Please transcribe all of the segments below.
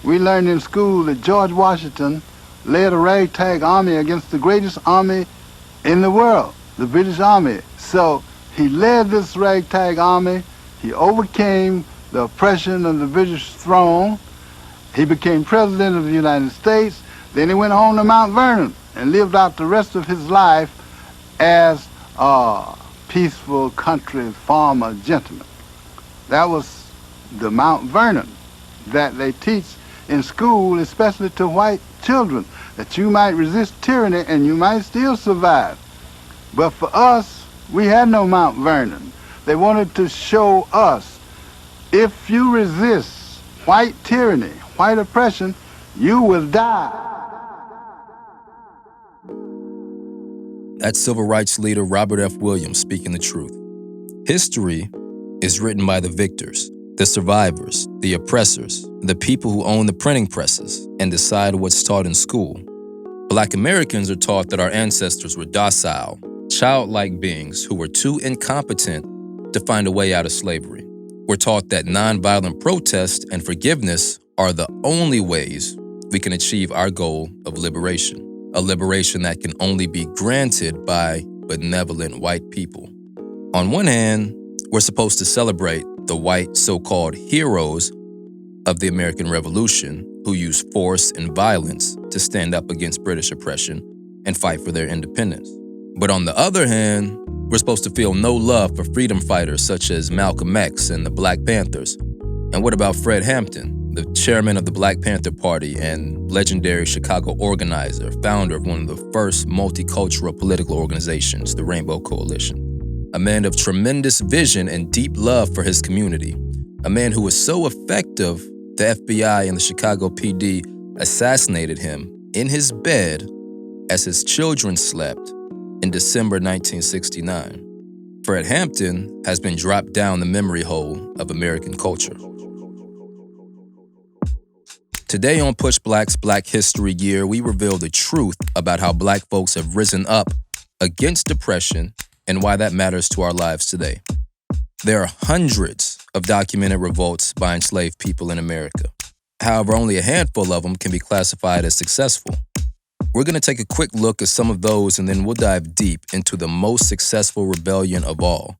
We learned in school that George Washington led a ragtag army against the greatest army in the world, the British Army. So he led this ragtag army. He overcame the oppression of the British throne. He became president of the United States. Then he went home to Mount Vernon and lived out the rest of his life as a peaceful country farmer gentleman. That was the Mount Vernon that they teach in school, especially to white children, that you might resist tyranny and you might still survive. But for us, we had no Mount Vernon. They wanted to show us, if you resist white tyranny, white oppression, you will die. That's civil rights leader Robert F. Williams speaking the truth. History is written by the victors, the survivors, the oppressors, the people who own the printing presses and decide what's taught in school. Black Americans are taught that our ancestors were docile, childlike beings who were too incompetent to find a way out of slavery. We're taught that nonviolent protest and forgiveness are the only ways we can achieve our goal of liberation, a liberation that can only be granted by benevolent white people. On one hand, we're supposed to celebrate the white so-called heroes of the American Revolution who used force and violence to stand up against British oppression and fight for their independence. But on the other hand, we're supposed to feel no love for freedom fighters such as Malcolm X and the Black Panthers. And what about Fred Hampton, the chairman of the Black Panther Party and legendary Chicago organizer, founder of one of the first multicultural political organizations, the Rainbow Coalition? A man of tremendous vision and deep love for his community. A man who was so effective, the FBI and the Chicago PD assassinated him in his bed as his children slept in December 1969. Fred Hampton has been dropped down the memory hole of American culture. Today on Push Black's Black History Year, we reveal the truth about how Black folks have risen up against oppression and why that matters to our lives today. There are hundreds of documented revolts by enslaved people in America. However, only a handful of them can be classified as successful. We're going to take a quick look at some of those, and then we'll dive deep into the most successful rebellion of all.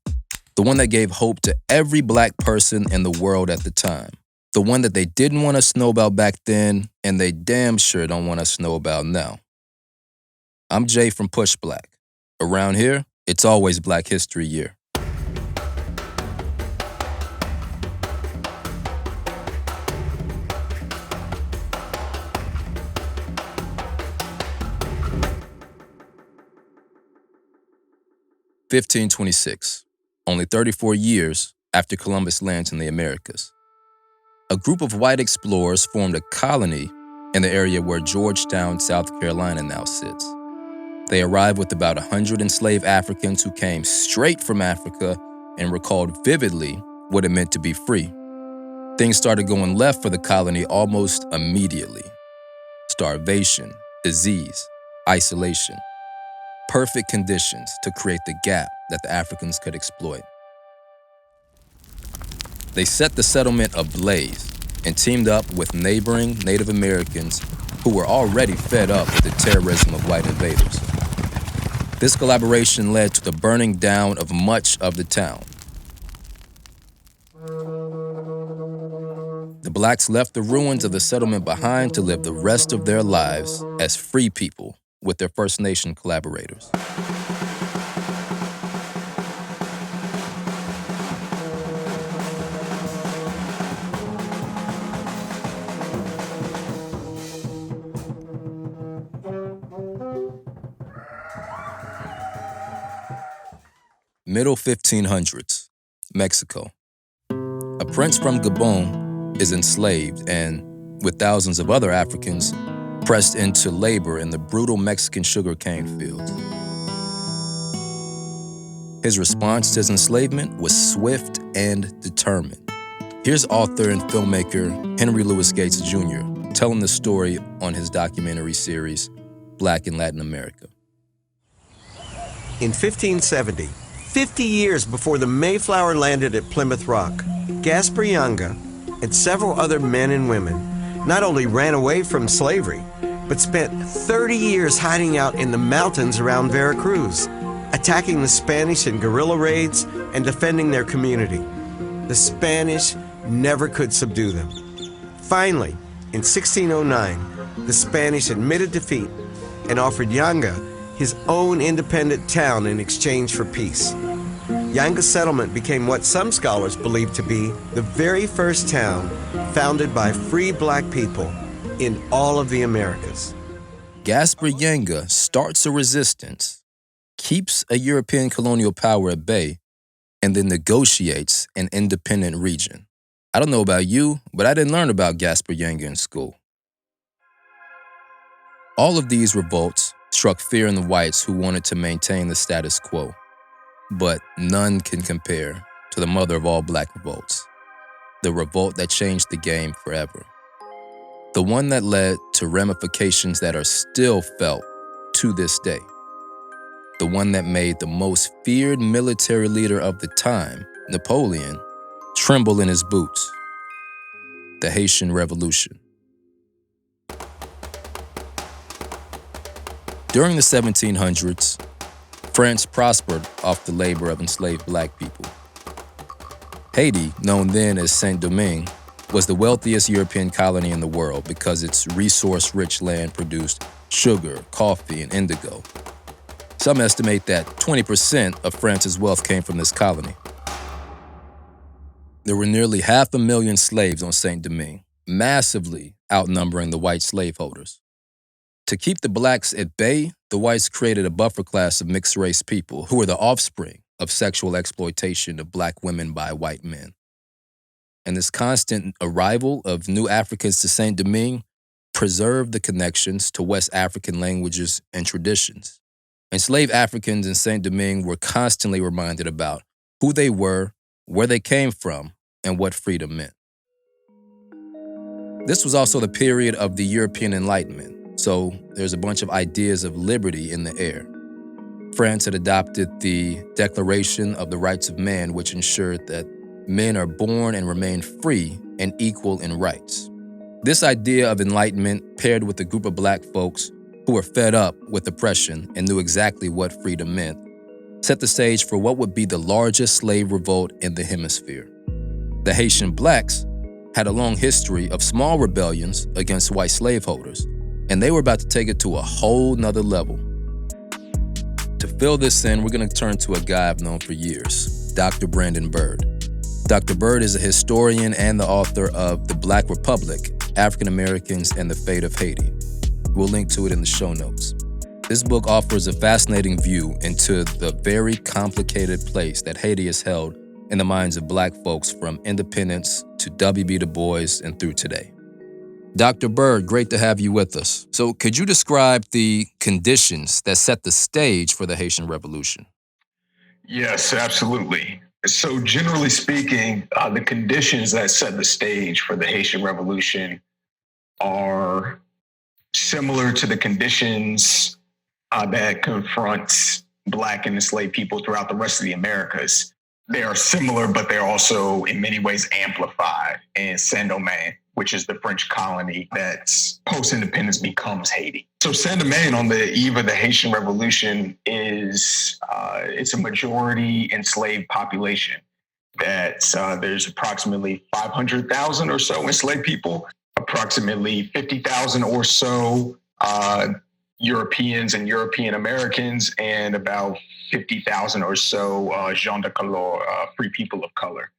The one that gave hope to every Black person in the world at the time. The one that they didn't want us to know about back then, and they damn sure don't want us to know about now. I'm Jay from Push Black. Around here, it's always Black History Year. (1526), only 34 years after Columbus lands in the Americas. A group of white explorers formed a colony in the area where Georgetown, South Carolina now sits. They arrived with about 100 enslaved Africans who came straight from Africa and recalled vividly what it meant to be free. Things started going left for the colony almost immediately. Starvation, disease, isolation. Perfect conditions to create the gap that the Africans could exploit. They set the settlement ablaze and teamed up with neighboring Native Americans who were already fed up with the terrorism of white invaders. This collaboration led to the burning down of much of the town. The Blacks left the ruins of the settlement behind to live the rest of their lives as free people with their First Nation collaborators. Middle 1500s, Mexico. A prince from Gabon is enslaved and, with thousands of other Africans, pressed into labor in the brutal Mexican sugarcane fields. His response to his enslavement was swift and determined. Here's author and filmmaker Henry Louis Gates Jr. telling the story on his documentary series, Black in Latin America. In 1570, 50 years before the Mayflower landed at Plymouth Rock, Gaspar Yanga and several other men and women not only ran away from slavery, but spent 30 years hiding out in the mountains around Veracruz, attacking the Spanish in guerrilla raids and defending their community. The Spanish never could subdue them. Finally, in 1609, the Spanish admitted defeat and offered Yanga his own independent town in exchange for peace. Yanga settlement became what some scholars believe to be the very first town founded by free black people in all of the Americas. Gaspar Yanga starts a resistance, keeps a European colonial power at bay, and then negotiates an independent region. I don't know about you, but I didn't learn about Gaspar Yanga in school. All of these revolts struck fear in the whites who wanted to maintain the status quo, but none can compare to the mother of all black revolts, the revolt that changed the game forever. The one that led to ramifications that are still felt to this day. The one that made the most feared military leader of the time, Napoleon, tremble in his boots. The Haitian Revolution. During the 1700s, France prospered off the labor of enslaved black people. Haiti, known then as Saint-Domingue, was the wealthiest European colony in the world because its resource-rich land produced sugar, coffee, and indigo. Some estimate that 20% of France's wealth came from this colony. There were nearly 500,000 slaves on Saint-Domingue, massively outnumbering the white slaveholders. To keep the blacks at bay, the whites created a buffer class of mixed-race people who were the offspring of sexual exploitation of black women by white men. And this constant arrival of new Africans to Saint-Domingue preserved the connections to West African languages and traditions. Enslaved Africans in Saint-Domingue were constantly reminded about who they were, where they came from, and what freedom meant. This was also the period of the European Enlightenment, so there's a bunch of ideas of liberty in the air. France had adopted the Declaration of the Rights of Man, which ensured that men are born and remain free and equal in rights. This idea of enlightenment, paired with a group of black folks who were fed up with oppression and knew exactly what freedom meant, set the stage for what would be the largest slave revolt in the hemisphere. The Haitian blacks had a long history of small rebellions against white slaveholders, and they were about to take it to a whole nother level. To fill this in, we're going to turn to a guy I've known for years, Dr. Brandon Byrd. Dr. Byrd is a historian and the author of The Black Republic, African Americans and the Fate of Haiti. We'll link to it in the show notes. This book offers a fascinating view into the very complicated place that Haiti has held in the minds of black folks from independence to W.B. Du Bois and through today. Dr. Byrd, great to have you with us. So could you describe the conditions that set the stage for the Haitian Revolution? Yes, absolutely. So generally speaking, the conditions that set the stage for the Haitian Revolution are similar to the conditions that confront Black and enslaved people throughout the rest of the Americas. They are similar, but they're also in many ways amplified in Saint-Domingue, which is the French colony that's post-independence becomes Haiti. So Saint-Domingue on the eve of the Haitian Revolution is it's a majority enslaved population. That there's approximately 500,000 or so enslaved people, approximately 50,000 or so Europeans and European Americans, and about 50,000 or so gens de couleur, free people of color.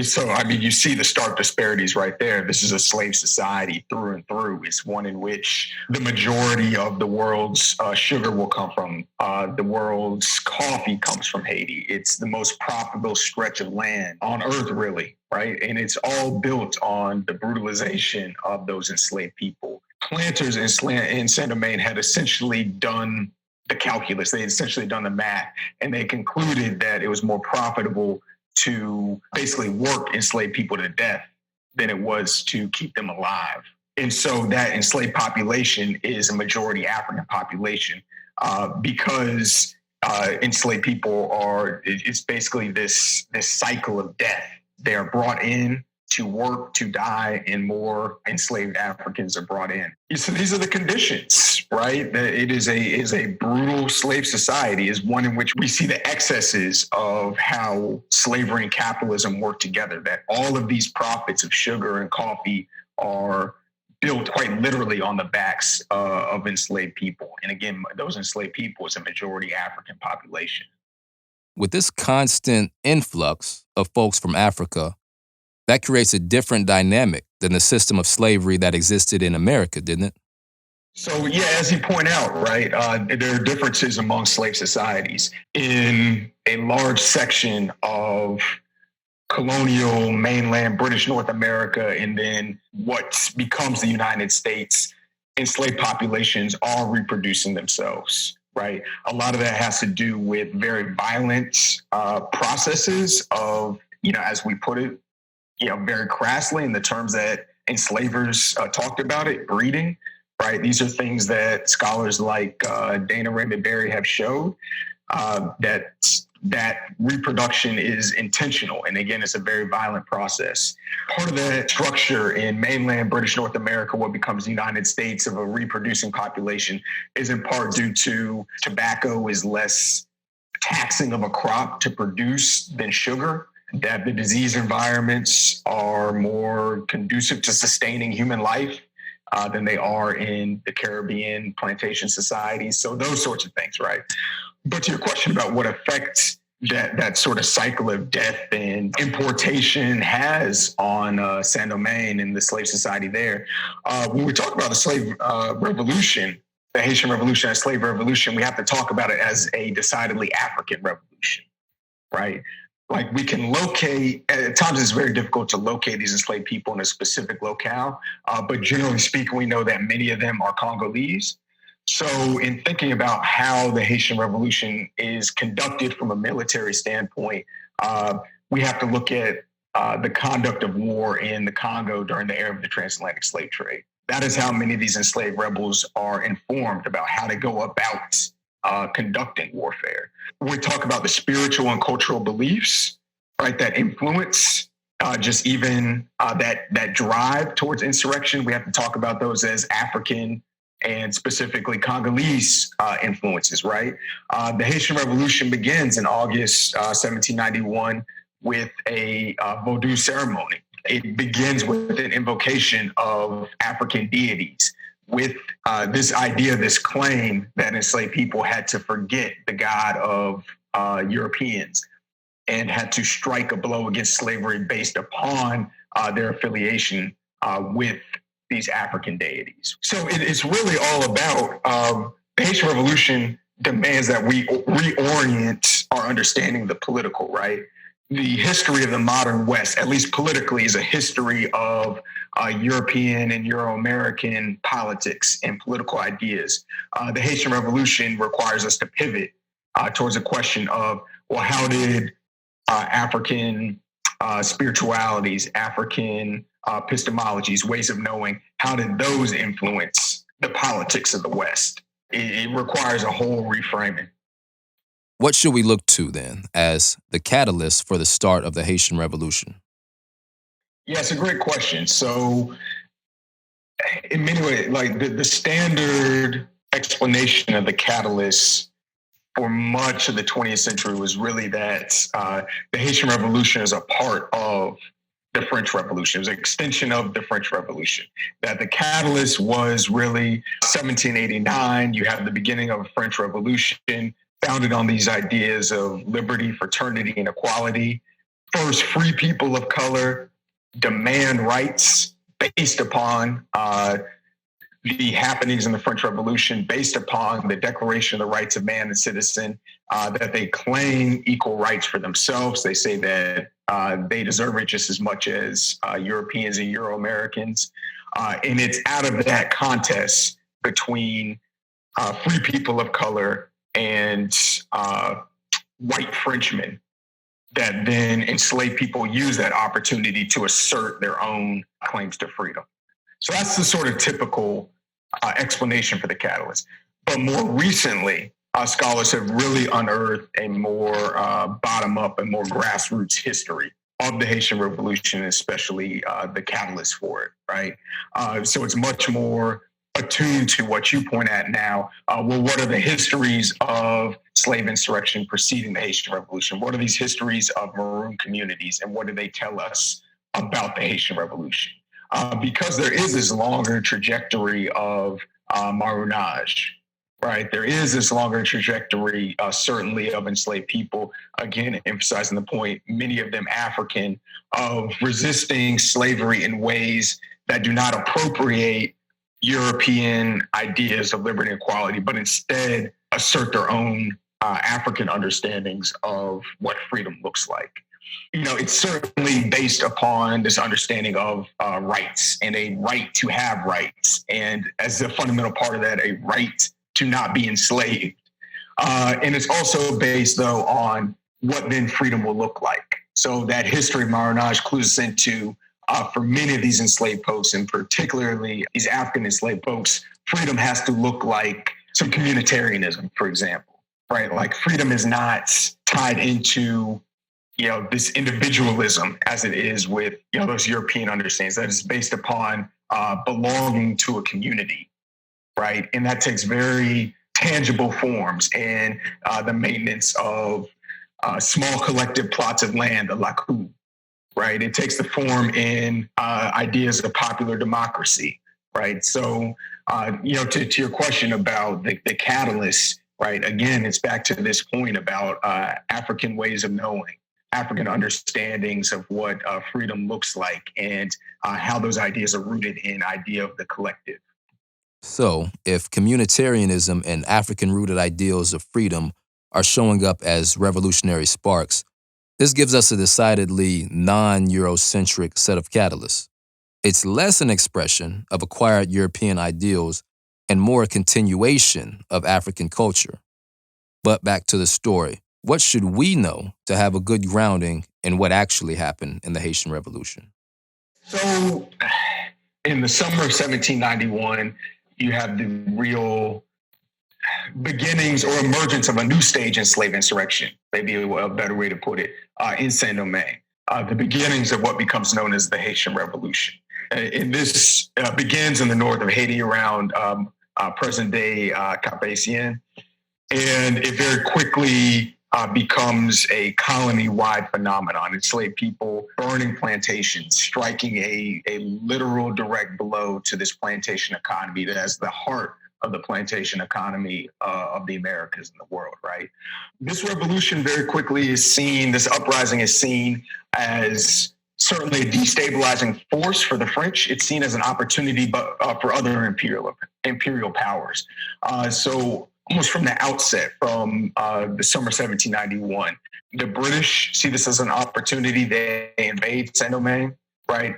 So, I mean, you see the stark disparities right there. This is a slave society through and through. It's one in which the majority of the world's sugar will come from. The world's coffee comes from Haiti. It's the most profitable stretch of land on earth, really, right? And it's all built on the brutalization of those enslaved people. Planters in Saint-Domingue had essentially done the calculus. They had essentially done the math, and they concluded that it was more profitable to basically work enslaved people to death than it was to keep them alive. And so that enslaved population is a majority African population because enslaved people it's basically this cycle of death. They are brought in to work, to die, and more enslaved Africans are brought in. So these are the conditions, right? It is a brutal slave society, is one in which we see the excesses of how slavery and capitalism work together, that all of these profits of sugar and coffee are built quite literally on the backs of enslaved people. And again, those enslaved people is a majority African population. With this constant influx of folks from Africa, that creates a different dynamic than the system of slavery that existed in America, didn't it? So, yeah, as you point out, right, there are differences among slave societies. In a large section of colonial mainland British North America, and then what becomes the United States, enslaved populations are reproducing themselves, right? A lot of that has to do with very violent processes of, as we put it, very crassly in the terms that enslavers talked about it, breeding, right? These are things that scholars like Dana Raymond Berry have showed that reproduction is intentional. And again, it's a very violent process. Part of that structure in mainland British North America, what becomes the United States, of a reproducing population, is in part due to tobacco is less taxing of a crop to produce than sugar, that the disease environments are more conducive to sustaining human life than they are in the Caribbean plantation societies. So those sorts of things, right? But to your question about what effect that sort of cycle of death and importation has on Saint-Domingue and the slave society there, when we talk about the slave revolution, the Haitian Revolution and slave revolution, we have to talk about it as a decidedly African revolution, right? Like, we can locate, at times it's very difficult to locate these enslaved people in a specific locale, but generally speaking, we know that many of them are Congolese. So in thinking about how the Haitian Revolution is conducted from a military standpoint, we have to look at the conduct of war in the Congo during the era of the transatlantic slave trade. That is how many of these enslaved rebels are informed about how to go about conducting warfare. When we talk about the spiritual and cultural beliefs, right, that influence just even that drive towards insurrection, we have to talk about those as African and specifically Congolese influences, right? The Haitian Revolution begins in August 1791 with a Vodou ceremony. It begins with an invocation of African deities, with this idea, this claim that enslaved people had to forget the God of Europeans and had to strike a blow against slavery based upon their affiliation with these African deities. So it's really all about the Haitian Revolution demands that we reorient our understanding of the political, right? The history of the modern West, at least politically, is a history of European and Euro-American politics and political ideas. The Haitian Revolution requires us to pivot towards a question of, well, how did African spiritualities, African epistemologies, ways of knowing, how did those influence the politics of the West? It requires a whole reframing. What should we look to then as the catalyst for the start of the Haitian Revolution? Yeah, it's a great question. So in many ways, like the standard explanation of the catalyst for much of the 20th century was really that the Haitian Revolution is a part of the French Revolution. It was an extension of the French Revolution. That the catalyst was really 1789. You have the beginning of a French Revolution founded on these ideas of liberty, fraternity, and equality. First, free people of color demand rights based upon the happenings in the French Revolution, based upon the Declaration of the Rights of Man and Citizen, that they claim equal rights for themselves. They say that they deserve it just as much as Europeans and Euro-Americans. And it's out of that contest between free people of color and white Frenchmen that then enslaved people use that opportunity to assert their own claims to freedom. So that's the sort of typical explanation for the catalyst. But more recently, scholars have really unearthed a more bottom-up and more grassroots history of the Haitian Revolution, especially the catalyst for it, right? So it's much more attuned to what you point at now. Well, what are the histories of slave insurrection preceding the Haitian Revolution? What are these histories of maroon communities, and what do they tell us about the Haitian Revolution? Because there is this longer trajectory of maroonage, right? There is this longer trajectory, certainly of enslaved people, again, emphasizing the point, many of them African, of resisting slavery in ways that do not appropriate European ideas of liberty and equality, but instead assert their own African understandings of what freedom looks like. It's certainly based upon this understanding of rights and a right to have rights. And as a fundamental part of that, a right to not be enslaved. And it's also based, though, on what then freedom will look like. So that history of maroonage clues us into, for many of these enslaved folks, and particularly these African enslaved folks, freedom has to look like some communitarianism, for example, right? Like freedom is not tied into this individualism as it is with those European understandings, that is based upon belonging to a community, right? And that takes very tangible forms, and the maintenance of small collective plots of land, the laku, right? It takes the form in ideas of popular democracy, right? So, to your question about the catalyst, right? Again, it's back to this point about African ways of knowing, African understandings of what freedom looks like, and how those ideas are rooted in idea of the collective. So, if communitarianism and African-rooted ideals of freedom are showing up as revolutionary sparks, this gives us a decidedly non-Eurocentric set of catalysts. It's less an expression of acquired European ideals and more a continuation of African culture. But back to the story. What should we know to have a good grounding in what actually happened in the Haitian Revolution? So, in the summer of 1791, you have the real beginnings or emergence of a new stage in slave insurrection, maybe a better way to put it, in Saint-Domingue. The beginnings of what becomes known as the Haitian Revolution. And this begins in the north of Haiti around present-day Cap-Haïtien, and it very quickly becomes a colony-wide phenomenon. Enslaved people burning plantations, striking a literal direct blow to this plantation economy that is the heart of the plantation economy of the Americas and the world, right? This revolution very quickly is seen, this uprising is seen as certainly a destabilizing force for the French. It's seen as an opportunity for other imperial powers. So almost from the outset, from the summer 1791, the British see this as an opportunity. They invade Saint-Domingue, right?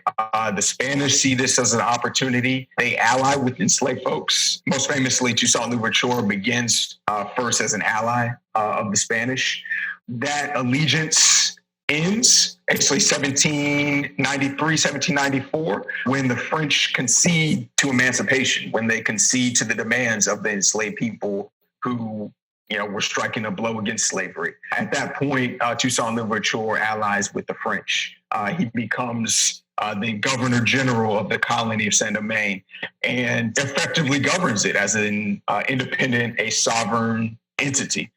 The Spanish see this as an opportunity. They ally with enslaved folks. Most famously, Toussaint Louverture begins first as an ally of the Spanish. That allegiance ends, actually 1793, 1794, when the French concede to emancipation, when they concede to the demands of the enslaved people who were striking a blow against slavery. At that point, Toussaint Louverture allies with the French. He becomes the governor general of the colony of Saint-Domingue and effectively governs it as an independent, a sovereign entity.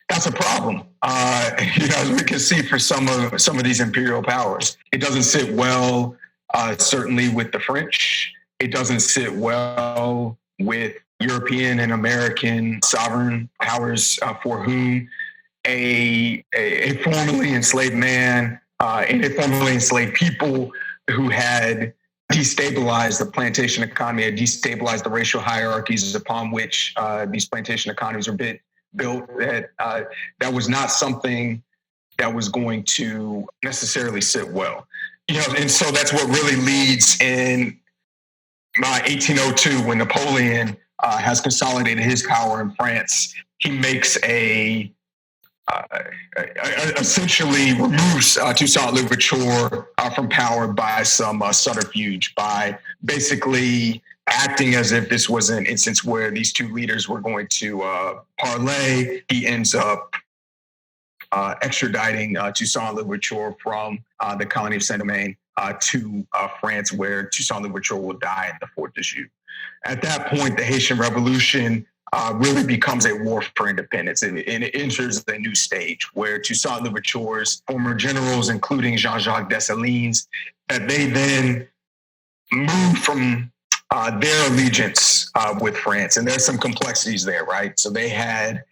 That's a problem, as we can see for some of these imperial powers. It doesn't sit well, certainly with the French. It doesn't sit well with European and American sovereign powers, for whom a formerly enslaved man and a formerly enslaved people who had destabilized the plantation economy, had destabilized the racial hierarchies upon which these plantation economies were built, that was not something that was going to necessarily sit well. And so that's what really leads in 1802, when Napoleon has consolidated his power in France. He makes essentially removes Toussaint Louverture from power by some subterfuge, by basically acting as if this was an instance where these two leaders were going to parlay. He ends up extraditing Toussaint Louverture from the colony of Saint-Domingue to France, where Toussaint Louverture will die in the Fort de Joux. At that point, the Haitian Revolution really becomes a war for independence, and it enters a new stage where Toussaint Louverture's former generals, including Jean-Jacques Dessalines, that they then move from their allegiance with France, and there's some complexities there, right? So they had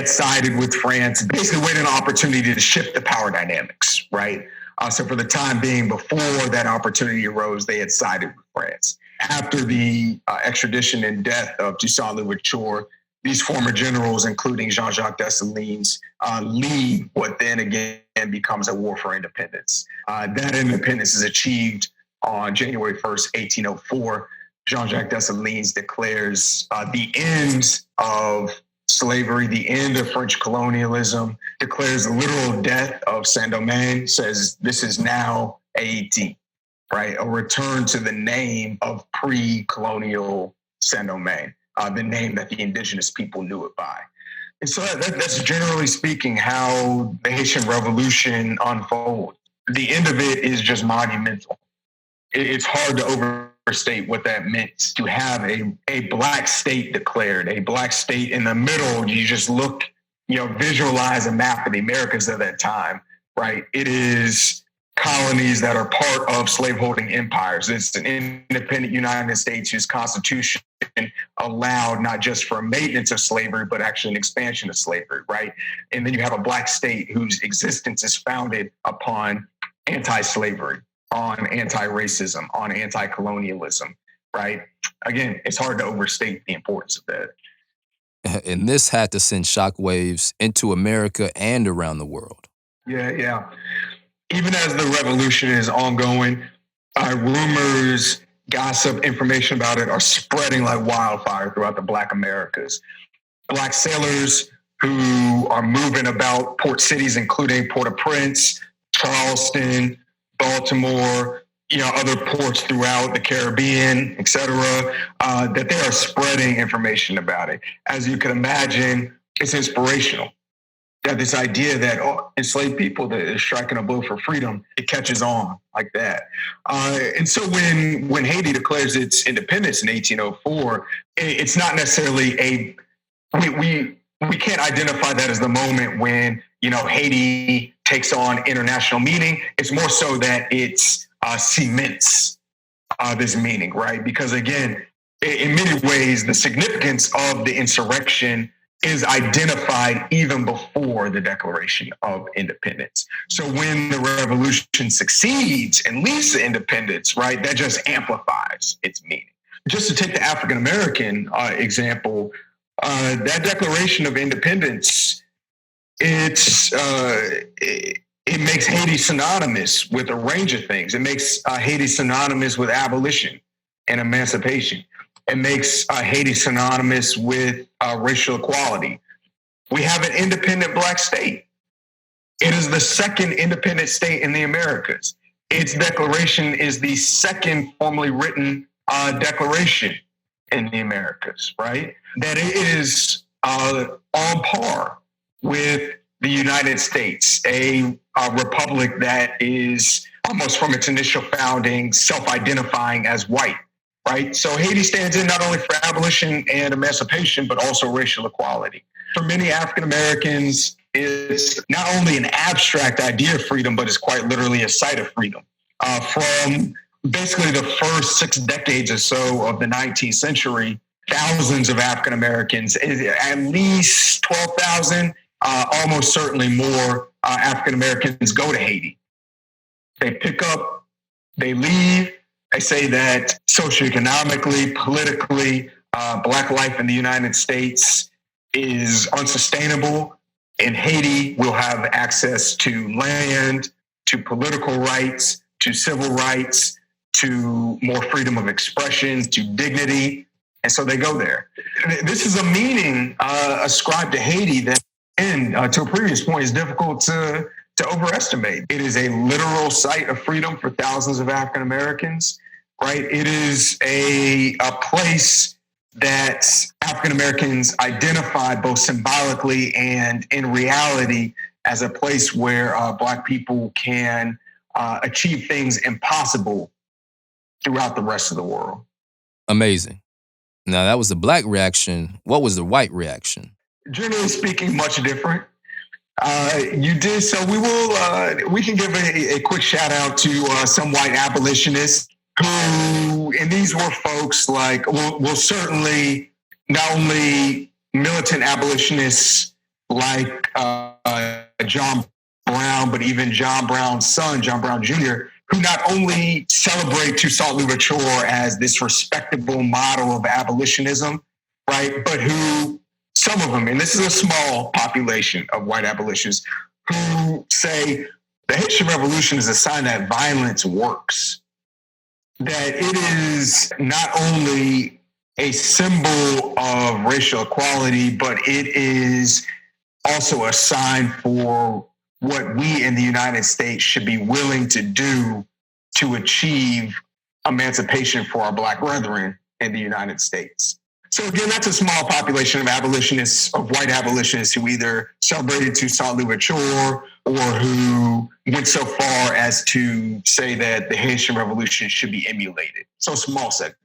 sided with France, basically waiting an opportunity to shift the power dynamics, right? So for the time being, before that opportunity arose, they had sided with France. After the extradition and death of Toussaint Louverture, these former generals, including Jean-Jacques Dessalines, lead what then again becomes a war for independence. That independence is achieved on January 1st, 1804. Jean-Jacques Dessalines declares the end of slavery, the end of French colonialism, declares the literal death of Saint-Domingue, says this is now Haiti, right? A return to the name of pre-colonial Saint-Domingue, the name that the indigenous people knew it by. And so that's generally speaking how the Haitian Revolution unfolds. The end of it is just monumental. It's hard to overstate what that meant to have a black state declared, a black state in the middle. You just look, visualize a map of the Americas at that time, right? It is colonies that are part of slaveholding empires. It's an independent United States whose constitution allowed not just for maintenance of slavery, but actually an expansion of slavery, right? And then you have a black state whose existence is founded upon anti-slavery, on anti-racism, on anti-colonialism, right? Again, it's hard to overstate the importance of that. And this had to send shockwaves into America and around the world. Yeah. Even as the revolution is ongoing, rumors, gossip, information about it are spreading like wildfire throughout the Black Americas. Black sailors who are moving about port cities, including Port-au-Prince, Charleston, Baltimore, other ports throughout the Caribbean, et cetera, that they are spreading information about it. As you can imagine, it's inspirational. That this idea that enslaved people that is striking a blow for freedom, it catches on like that. And so when Haiti declares its independence in 1804, it's not necessarily we can't identify that as the moment when Haiti takes on international meaning. It's more so that it's cements this meaning, right? Because again, in many ways, the significance of the insurrection is identified even before the Declaration of Independence. So when the revolution succeeds and leads to independence, right, that just amplifies its meaning. Just to take the African American example, that Declaration of Independence, it makes Haiti synonymous with a range of things. It makes Haiti synonymous with abolition and emancipation. It makes Haiti synonymous with racial equality. We have an independent Black state. It is the second independent state in the Americas. Its declaration is the second formally written declaration in the Americas, right? That it is on par with the United States, a republic that is almost from its initial founding self-identifying as white. Right? So Haiti stands in not only for abolition and emancipation, but also racial equality. For many African Americans, it's not only an abstract idea of freedom, but it's quite literally a site of freedom. From basically the first 6 decades or so of the 19th century, thousands of African Americans, at least 12,000, almost certainly more African Americans go to Haiti. They pick up, they leave. I say that socioeconomically, politically, Black life in the United States is unsustainable. In Haiti, we'll have access to land, to political rights, to civil rights, to more freedom of expression, to dignity. And so they go there. This is a meaning ascribed to Haiti that, to a previous point, is difficult to overestimate. It is a literal site of freedom for thousands of African Americans, right? It is a place that African Americans identify both symbolically and in reality as a place where Black people can achieve things impossible throughout the rest of the world. Amazing. Now, that was the Black reaction. What was the white reaction? Generally speaking, much different. You did, so we can give a quick shout out to some white abolitionists who, and these were folks like, well, certainly not only militant abolitionists like John Brown, but even John Brown's son, John Brown Jr., who not only celebrate Toussaint Louverture as this respectable model of abolitionism, right, but who, some of them, and this is a small population of white abolitionists, who say the Haitian Revolution is a sign that violence works, that it is not only a symbol of racial equality, but it is also a sign for what we in the United States should be willing to do to achieve emancipation for our Black brethren in the United States. So again, that's a small population of abolitionists, of white abolitionists who either celebrated Toussaint Louverture or who went so far as to say that the Haitian Revolution should be emulated. So a small segment.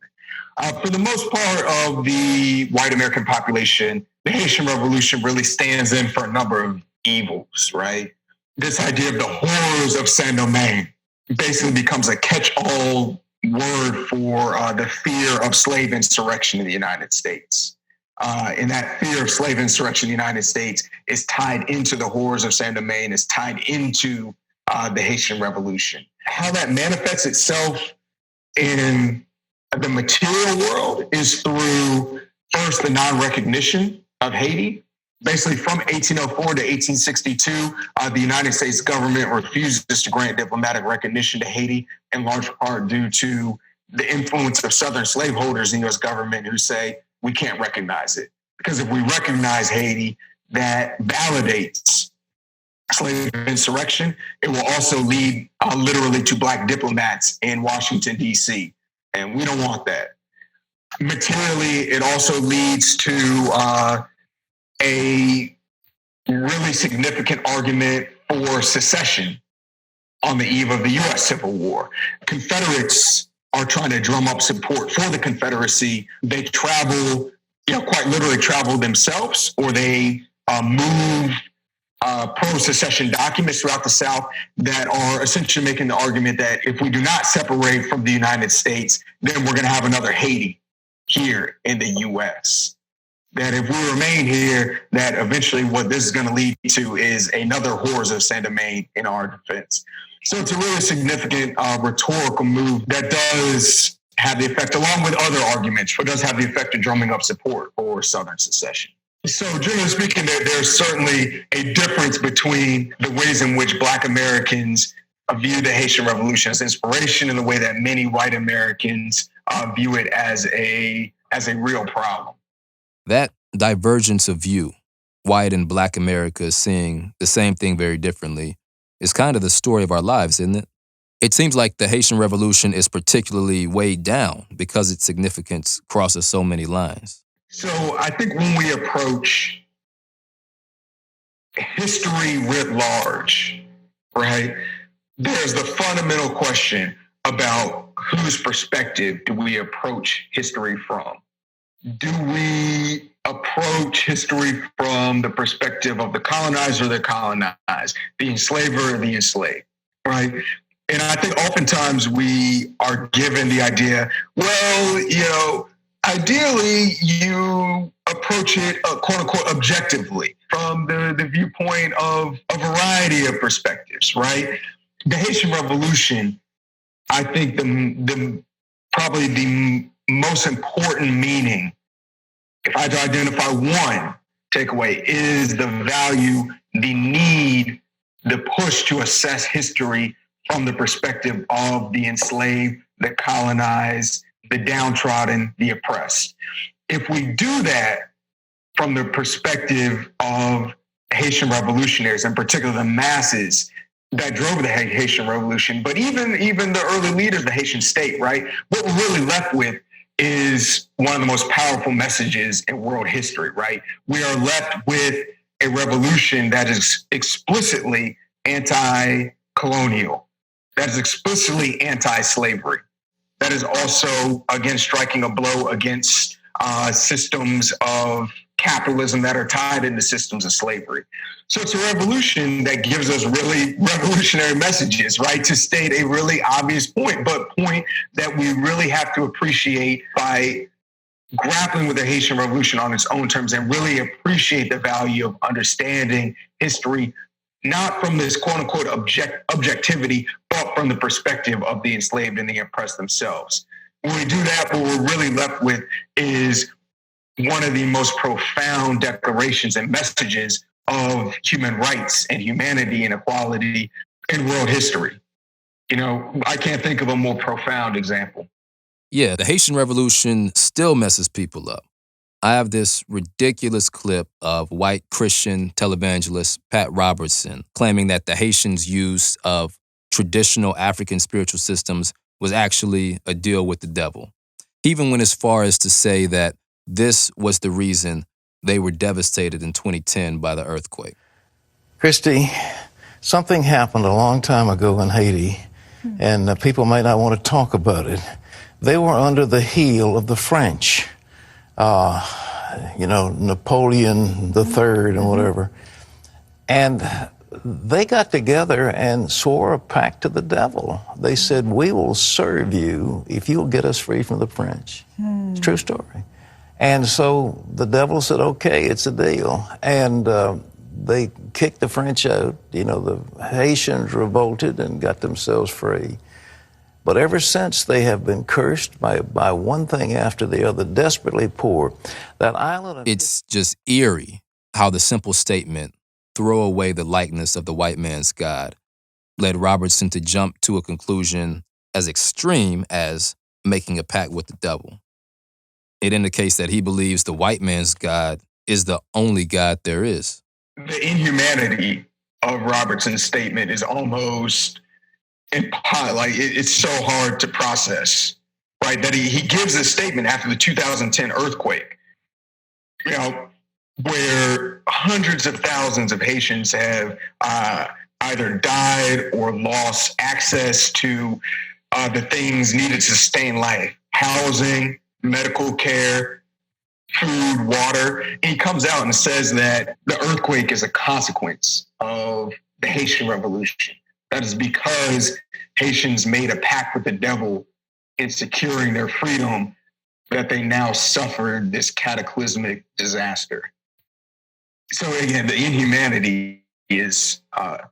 For the most part of the white American population, the Haitian Revolution really stands in for a number of evils, right? This idea of the horrors of Saint-Domingue basically becomes a catch-all word for the fear of slave insurrection in the United States. And that fear of slave insurrection in the United States is tied into the horrors of Saint-Domingue, is tied into the Haitian Revolution. How that manifests itself in the material world is through, first, the non-recognition of Haiti. Basically, from 1804 to 1862, the United States government refuses to grant diplomatic recognition to Haiti, in large part due to the influence of Southern slaveholders in the U.S. government who say, we can't recognize it. Because if we recognize Haiti, that validates slave insurrection. It will also lead literally to Black diplomats in Washington, D.C., and we don't want that. Materially, it also leads to a really significant argument for secession on the eve of the U.S. Civil War. Confederates are trying to drum up support for the Confederacy. They travel, quite literally travel themselves, or they move pro-secession documents throughout the South that are essentially making the argument that if we do not separate from the United States, then we're going to have another Haiti here in the U.S. That if we remain here, that eventually what this is going to lead to is another horrors of Saint-Domingue in our defense. So it's a really significant rhetorical move that does have the effect, along with other arguments, but does have the effect of drumming up support for Southern secession. So generally speaking, there's certainly a difference between the ways in which Black Americans view the Haitian Revolution as inspiration and the way that many white Americans view it as a real problem. That divergence of view, white and Black America seeing the same thing very differently, is kind of the story of our lives, isn't it? It seems like the Haitian Revolution is particularly weighed down because its significance crosses so many lines. So I think when we approach history writ large, right, there's the fundamental question about whose perspective do we approach history from? Do we approach history from the perspective of the colonizer or the colonized, the enslaver or the enslaved, right? And I think oftentimes we are given the idea, well, ideally you approach it, quote unquote, objectively from the viewpoint of a variety of perspectives, right? The Haitian Revolution, I think probably the most important meaning, if I had to identify one takeaway, is the value, the need, the push to assess history from the perspective of the enslaved, the colonized, the downtrodden, the oppressed. If we do that from the perspective of Haitian revolutionaries, in particular the masses that drove the Haitian Revolution, but even the early leaders of the Haitian state, right? What we're really left with is one of the most powerful messages in world history, right? We are left with a revolution that is explicitly anti-colonial, that is explicitly anti-slavery, that is also, again, striking a blow against systems of capitalism that are tied into systems of slavery. So it's a revolution that gives us really revolutionary messages, right? To state a really obvious point, but point that we really have to appreciate by grappling with the Haitian Revolution on its own terms and really appreciate the value of understanding history, not from this quote unquote objectivity, but from the perspective of the enslaved and the oppressed themselves. When we do that, what we're really left with is one of the most profound declarations and messages of human rights and humanity and equality in world history. You know, I can't think of a more profound example. Yeah, the Haitian Revolution still messes people up. I have this ridiculous clip of white Christian televangelist Pat Robertson claiming that the Haitians' use of traditional African spiritual systems was actually a deal with the devil. He even went as far as to say that this was the reason they were devastated in 2010 by the earthquake. Christy, something happened a long time ago in Haiti, and people may not want to talk about it. They were under the heel of the French, Napoleon III and whatever. And they got together and swore a pact to the devil. They said, we will serve you if you'll get us free from the French. It's a true story. And so the devil said, okay, it's a deal. And they kicked the French out. You know, the Haitians revolted and got themselves free. But ever since, they have been cursed by one thing after the other, desperately poor. That island of... It's just eerie how the simple statement, throw away the likeness of the white man's God, led Robertson to jump to a conclusion as extreme as making a pact with the devil. It indicates that he believes the white man's God is the only God there is. The inhumanity of Robertson's statement is almost it's so hard to process, right? That he gives this statement after the 2010 earthquake, you know, where hundreds of thousands of Haitians have either died or lost access to the things needed to sustain life: housing, medical care, food, water. And he comes out and says that the earthquake is a consequence of the Haitian Revolution. That is because Haitians made a pact with the devil in securing their freedom, that they now suffered this cataclysmic disaster. So again, the inhumanity is,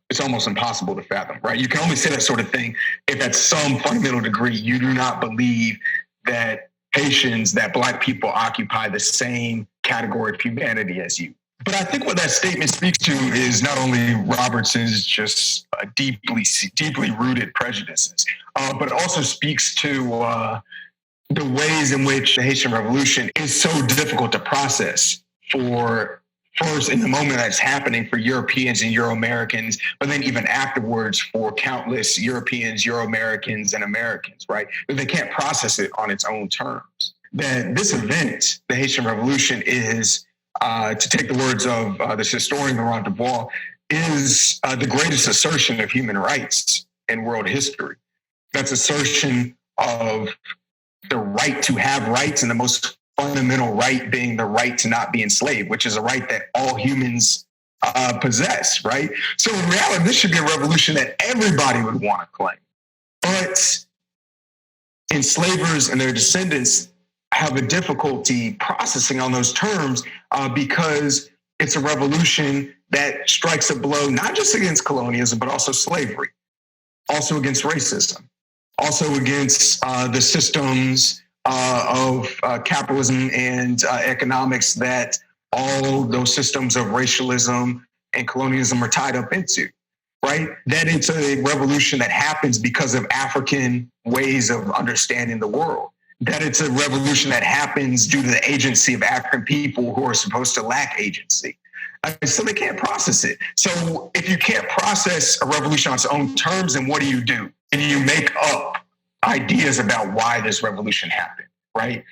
it's almost impossible to fathom, right? You can only say that sort of thing if at some fundamental degree you do not believe that Haitians, that Black people occupy the same category of humanity as you. But I think what that statement speaks to is not only Robertson's just deeply rooted prejudices, but it also speaks to the ways in which the Haitian Revolution is so difficult to process for first in the moment that's happening for Europeans and Euro-Americans, but then even afterwards for countless Europeans, Euro-Americans, and Americans, right? They can't process it on its own terms. That this event, the Haitian Revolution, is, to take the words of this historian, Laurent Dubois, is the greatest assertion of human rights in world history. That's assertion of the right to have rights, and the most fundamental right being the right to not be enslaved, which is a right that all humans possess, right? So in reality, this should be a revolution that everybody would want to claim. But enslavers and their descendants have a difficulty processing on those terms because it's a revolution that strikes a blow not just against colonialism, but also slavery, also against racism, also against the systems of capitalism and economics that all those systems of racialism and colonialism are tied up into, right? That it's a revolution that happens because of African ways of understanding the world. That it's a revolution that happens due to the agency of African people who are supposed to lack agency. So they can't process it. So if you can't process a revolution on its own terms, then what do? And you make up ideas about why this revolution happened, right?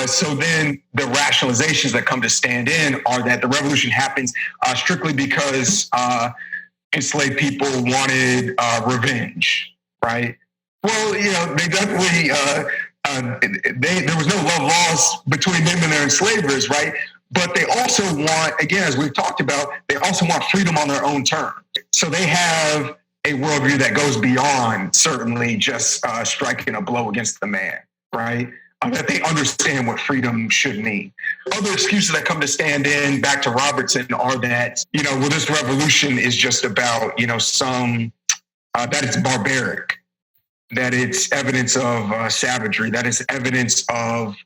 So then the rationalizations that come to stand in are that the revolution happens strictly because enslaved people wanted revenge, right? Well, they definitely, there was no love lost between them and their enslavers, right? But they also want, again, as we've talked about, they also want freedom on their own terms. So they have a worldview that goes beyond certainly just striking a blow against the man, right? That they understand what freedom should mean. Other excuses that come to stand in, back to Robertson, are that, well, this revolution is just about, that it's barbaric, that it's evidence of savagery, that it's evidence of,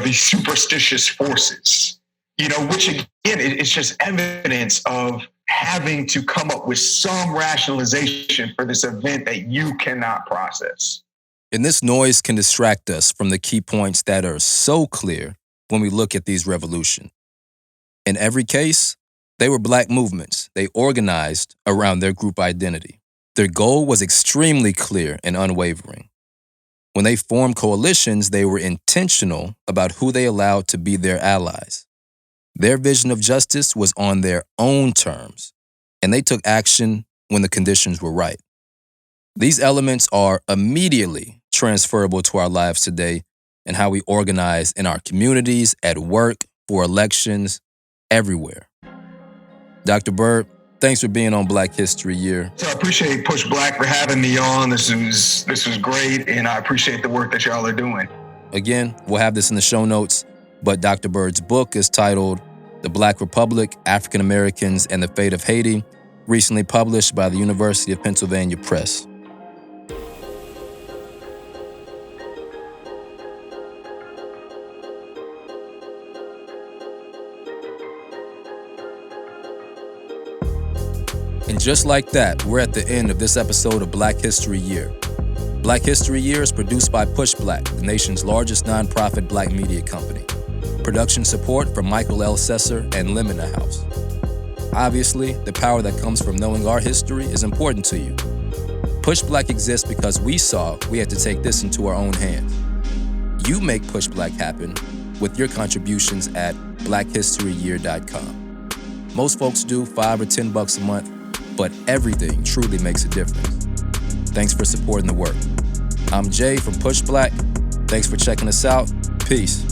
these superstitious forces, which again, it's just evidence of having to come up with some rationalization for this event that you cannot process. And this noise can distract us from the key points that are so clear when we look at these revolutions. In every case, they were Black movements. They organized around their group identity. Their goal was extremely clear and unwavering. When they formed coalitions, they were intentional about who they allowed to be their allies. Their vision of justice was on their own terms, and they took action when the conditions were right. These elements are immediately transferable to our lives today and how we organize in our communities, at work, for elections, everywhere. Dr. Byrd, thanks for being on Black History Year. So I appreciate Push Black for having me on. This was great, and I appreciate the work that y'all are doing. Again, we'll have this in the show notes, but Dr. Byrd's book is titled The Black Republic, African Americans and the Fate of Haiti, recently published by the University of Pennsylvania Press. And just like that, we're at the end of this episode of Black History Year. Black History Year is produced by Push Black, the nation's largest nonprofit Black media company. Production support from Michael L. Sesser and Lemina House. Obviously, the power that comes from knowing our history is important to you. Push Black exists because we saw we had to take this into our own hands. You make Push Black happen with your contributions at blackhistoryyear.com. Most folks do $5 or $10 a month, but everything truly makes a difference. Thanks for supporting the work. I'm Jay from Push Black. Thanks for checking us out. Peace.